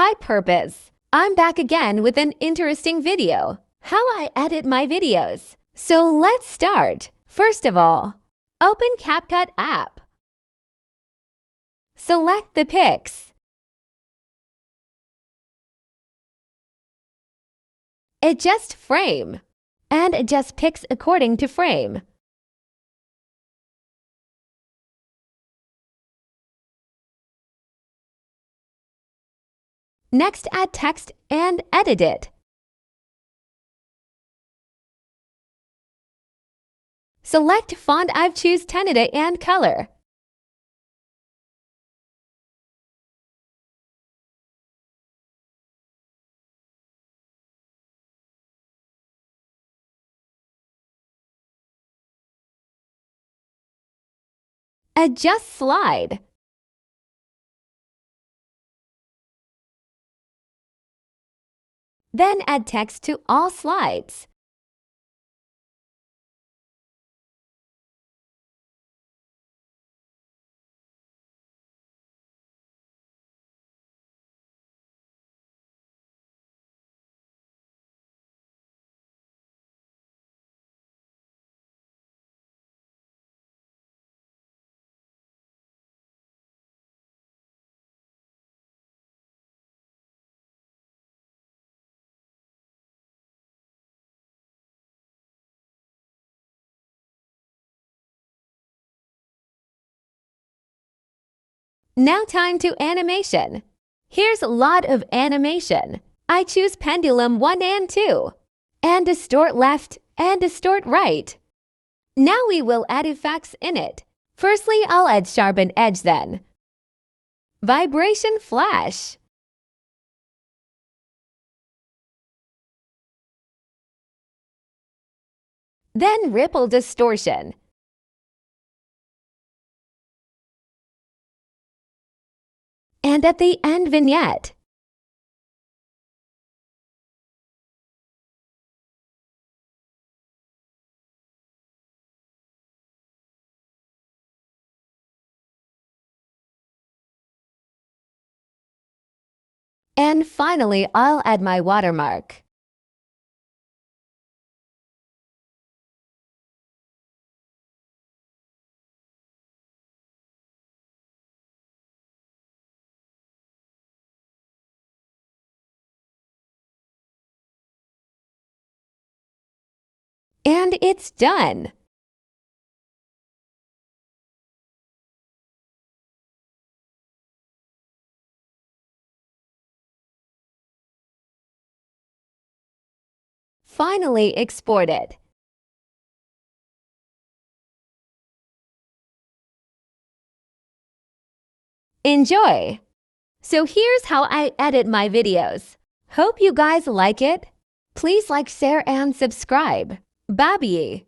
Hi Purpose! I'm back again with an interesting video. How I edit my videos. So let's start. First of all, open Capcut app. Select the pics. Adjust frame. And adjust pics according to frame. Next, add text and edit it. Select font. I choose Canada and color. Adjust slide. Then add text to all slides. Now time to animation. Here's a lot of animation. I choose pendulum 1 and 2, and distort left and distort right. Now we will add effects in it. Firstly, I'll add sharpen edge then. Vibration flash. Then ripple distortion. And at the end, vignette. And finally, I'll add my watermark. And it's done! Finally, export it. Enjoy! So here's how I edit my videos. Hope you guys like it. Please like, share, and subscribe. Bye-bye.